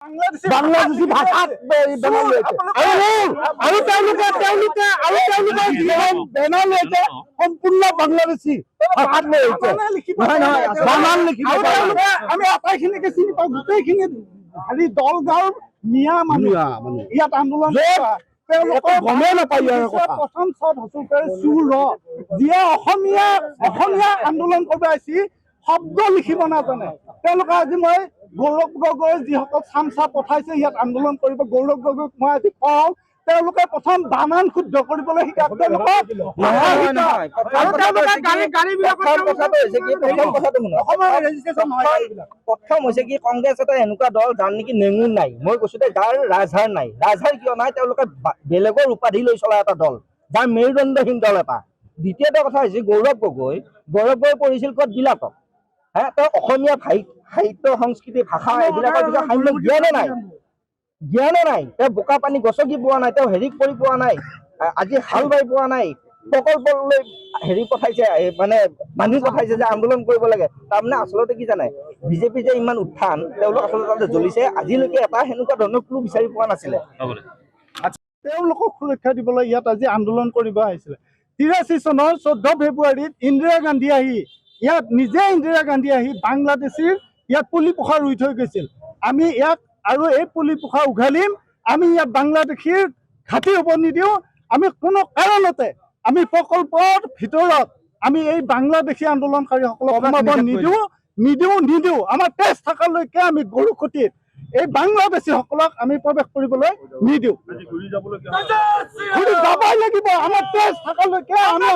বাংলাদেশী ভাষাত বেনাৰ লৈছে আৰু তেওঁলোকে বেনাৰ লৈছে সম্পূৰ্ণ বাংলাদেশী ভাষাত লৈছে বানান লিখিব আমি আটাইখিনিকে চিনি পাওঁ গোটেইখিনি হেৰি দলগাঁৱৰ মিয়া মানুহ ইয়াত আন্দোলন তেওঁলোকে গমেই নাপায় ইয়াৰ কথা প্ৰথম চব হচুকাৰে চুৰ যিয়ে অসমীয়া আন্দোলন কৰিব আহিছি শব্দ লিখিব নাজানে তেওঁলোকে আজি মই গৌৰৱ গগৈ যিসকল চামচা পঠাইছে ইয়াত আন্দোলন কৰিব গৌৰৱ গগৈক মই আজি কওঁ তেওঁলোকে প্ৰথম বানান শুদ্ধ কৰিবলৈ শিকাওক প্ৰথম হৈছে কি কংগ্ৰেছ এটা এনেকুৱা দল যাৰ নেকি নেঙুৰ নাই মই কৈছো যে যাৰ ৰাজহাৰ নাই ৰাজহাৰ কিয় নাই তেওঁলোকে বেলেগৰ উপাধি লৈ চলা এটা দল যাৰ মেৰুদণ্ডহীন দল এটা দ্বিতীয়টো কথা হৈছে গৌৰৱ গগৈ পঢ়িছিল ক'ত বিলাতত তেওঁ অসমীয়া সাহিত্য সংস্কৃতি ভাষা এইবিলাকৰ বিষয়ে সাম্য জ্ঞানে নাই তেওঁ বোকা পানী গছকি পোৱা নাই তেওঁ হেৰি কৰি পোৱা নাই আজি হাল বাই পোৱা নাই প্ৰকল্পলৈ হেৰি পঠাইছে মানে মানুহ পঠাইছে যে আন্দোলন কৰিব লাগে তাৰমানে আচলতে কি জানে বিজেপি যে ইমান উত্থান তেওঁলোক আচলতে তাতে জ্বলিছে আজিলৈকে এটা সেনেকুৱা ধৰণৰ ক্লু বিচাৰি পোৱা নাছিলে তেওঁলোকক সুৰক্ষা দিবলৈ ইয়াত আজি আন্দোলন কৰিব আহিছিলে 83 চনৰ 14 ফেব্ৰুৱাৰীত ইন্দিৰা গান্ধী আহি বাংলাদেশীৰ ইয়াত পুলি পোখা ৰুই থৈ গৈছিল আমি ইয়াক আৰু এই পুলি পোখা উঘালিম আমি ইয়াত বাংলাদেশীৰ ঘাটি হ'ব নিদিওঁ আমি কোনো কাৰণতে আমি প্ৰকল্পৰ ভিতৰত আমি এই বাংলাদেশী আন্দোলনকাৰীসকলক সোমাব নিদিওঁ আমাৰ তেজ থকালৈকে আমি গৰুখুটিত এই বাংলাদেশীসকলক আমি প্ৰৱেশ কৰিবলৈ নিদিওঁ ঘূৰি যাবই লাগিব আমাৰ তেজ থকালৈকে আমি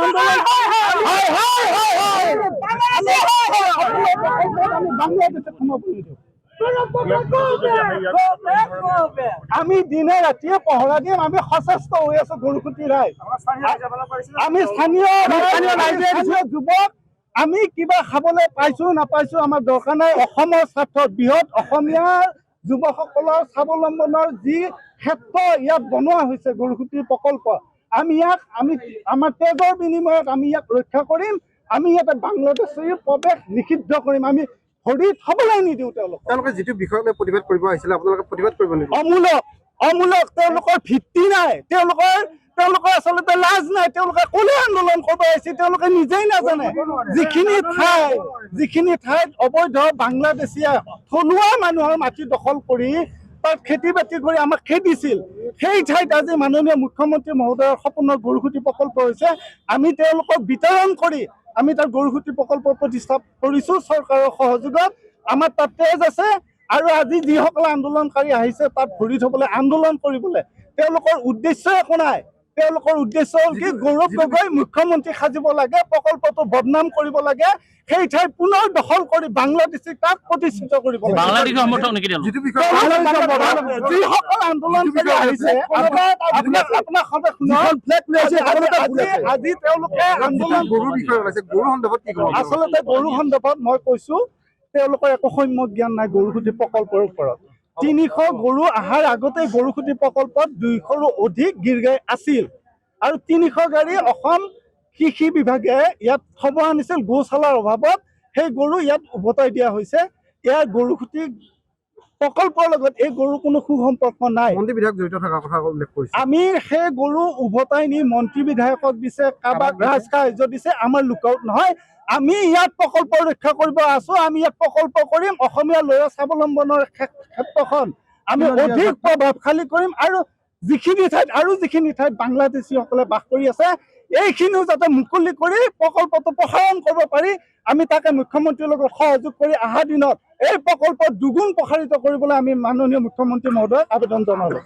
বাংলাদেশত সোমাব নিদিওঁ আমি দিনে ৰাতিয়ে পহৰা দিম আমি সচেষ্ট হৈ আছো গৰুখুটি ৰাইজ আমি স্থানীয় যুৱক আমি কিবা খাবলৈ পাইছো নাপাইছো আমাৰ দৰকাৰ নাই অসমৰ স্বাৰ্থত বৃহৎ অসমীয়া যুৱকসকলৰ স্বাৱলম্বনৰ যি ক্ষেত্ৰ ইয়াত বনোৱা হৈছে গৰুখুটিৰ প্ৰকল্প আমি আমাৰ তেজৰ বিনিময়ত আমি ইয়াক ৰক্ষা কৰিম আমি ইয়াতে বাংলাদেশীৰ প্ৰৱেশ নিষিদ্ধ কৰিম আমি ভৰিত হ'বলৈ নিদিওঁ তেওঁলোকে যিটো বিষয় লৈ প্ৰতিবাদ কৰিব আহিছিলে আপোনালোকে প্ৰতিবাদ কৰিব নিদিয়ে অমূলক তেওঁলোকৰ ভিত্তি নাই তেওঁলোকৰ আচলতে লাজ নাই তেওঁলোকে কোনে আন্দোলন কৰিব আহিছে তেওঁলোকে নিজেই নাজানে যিখিনি ঠাইত অবৈধ বাংলাদেশীয়ে থলুৱা মানুহৰ মাটি দখল কৰি তাত খেতি বাতি কৰি আমাক খেদিছিল সেই ঠাইত আজি মাননীয় মুখ্যমন্ত্ৰী মহোদয়ৰ সপোনৰ গৰুখুটি প্ৰকল্প হৈছে আমি তেওঁলোকক বিতৰণ কৰি আমি তাত গৰুখুটি প্ৰকল্প প্ৰতিষ্ঠা কৰিছো চৰকাৰৰ সহযোগত আমাৰ তাত তেজ আছে আৰু আজি যিসকলে আন্দোলনকাৰী আহিছে তাত ভৰি থবলৈ আন্দোলন কৰিবলৈ তেওঁলোকৰ উদ্দেশ্য একো নাই তেওঁলোকৰ উদ্দেশ্য হ'ল কি গৌৰৱ গগৈ মুখ্যমন্ত্ৰী সাজিব লাগে প্ৰকল্পটো বদনাম কৰিব লাগে সেই ঠাই পুনৰ দখল কৰি বাংলাদেশীক তাক প্ৰতিষ্ঠিত কৰিব লাগে যিসকল আন্দোলনকাৰী আহিছে আজি তেওঁলোকে আন্দোলন আচলতে গৰু সন্দৰ্ভত মই কৈছো তেওঁলোকৰ একো সম্যক জ্ঞান নাই গৰুখুটি প্ৰকল্পৰ ওপৰত 300 গৰু অহাৰ আগতে গৰুখুটি প্ৰকল্পত 200ৰো অধিক গিৰ গাই আছিল আৰু 300 গাড়ী অসম কৃষি বিভাগে ইয়াত থব আনিছিল গৌশালাৰ অভাৱত সেই গৰু ইয়াত উভতাই দিয়া হৈছে ইয়াৰ গৰুখুটি প্ৰকল্পৰ লগত এই গৰু কোনো সুসম্পৰ্ক নাই মন্ত্ৰী বিধায়ক জড়িত থকাৰ কথা উল্লেখ কৰিছে আমি সেই গৰু উভতাই নি মন্ত্ৰী বিধায়কক দিছে কাবাক ৰাজকাৰ্য দিছে আমাৰ লুকআউট নহয় আমি ইয়াত প্ৰকল্প ৰক্ষা কৰিব আছো আমি ইয়াত প্ৰকল্প কৰিম অসমীয়া ল'ৰা স্বাৱলম্বনৰ ক্ষেত্ৰখন আমি অধিক প্ৰভাৱশালী কৰিম আৰু যিখিনি ঠাইত বাংলাদেশীসকলে বাস কৰি আছে এইখিনিও যাতে মুকলি কৰি প্ৰকল্পটো প্ৰসাৰণ কৰিব পাৰি আমি তাকে মুখ্যমন্ত্ৰীৰ লগত সহযোগ কৰি অহা দিনত এই প্ৰকল্প দুগুণ প্ৰসাৰিত কৰিবলৈ আমি মাননীয় মুখ্যমন্ত্ৰী মহোদয়ক আবেদন জনালো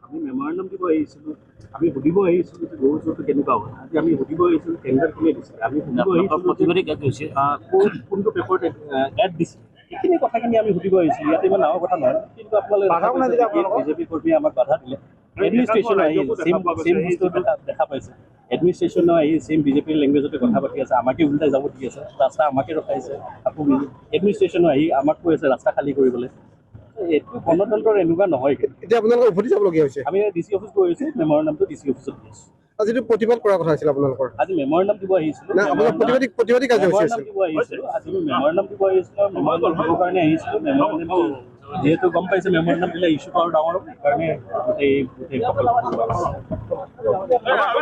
আমি মেমৰেণ্ডাম দিব আহিছিলোঁ আমি সুধিব আহিছিলোঁ যে গৰু চোৰটো কেনেকুৱা হ'ল আজি আমি সুধিব আহিছিলোঁ টেণ্ডাৰ কোনে দিছিলে আমি সুধিব আহিছিলোঁ কোনটো পেপাৰত এড দিছিলে সেইখিনি কথাখিনি আমি সুধিব আহিছিলোঁ ইয়াতে ইমান ডাঙৰ কথা নহয় কিন্তু আপোনালোকে বিজেপি কৰ্মীয়ে আমাক বাধা দিলে এডমিনিষ্ট্ৰেশ্যন আহি চেম বস্তু দেখা পাইছে এডমিনিষ্ট্ৰেশ্যনো আহি চেম বিজেপিৰ লেংগুৱেজতে কথা পাতি আছে আমাকে উল্টাই যাব দি আছে ৰাস্তা আমাকে ৰখাইছে আকৌ এডমিনিষ্ট্ৰেশ্যনো আহি আমাক কৈ আছে ৰাস্তা খালী কৰিবলৈ এইটো গণতন্ত্ৰৰ এনেকুৱা নহয় এতিয়া আপোনালোকে উভতি যাবলগীয়া হৈছে আমি ডিচি অফিচ গৈ আছো মেমৰেণ্ডামটো ডিচি অফিচত দি আছো আজিটো প্ৰতিবাদ কৰাৰ কথা আছিল আপোনালোকৰ আজি মেমৰেণ্ডাম দিব আহিছিলোঁ না আপোনালোক প্ৰতিবাদী কাৰ্যসূচী আছিল আজি মেমৰেণ্ডাম দিব আহিছিলোঁ মেমৰেণ্ডাম দিবৰ কাৰণে আহিছিলোঁ মেমৰেণ্ডাম যিহেতু গম পাইছে মেমৰেণ্ডাম দিলে ইছ্যুটো আৰু ডাঙৰ হ'ব সেইকাৰণে গোটেই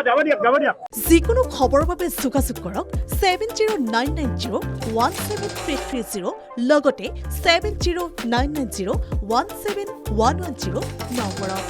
যাব দিয়ক যিকোনো খবৰৰ বাবে যোগাযোগ কৰক 7099017330 লগতে 7099017110 নম্বৰত।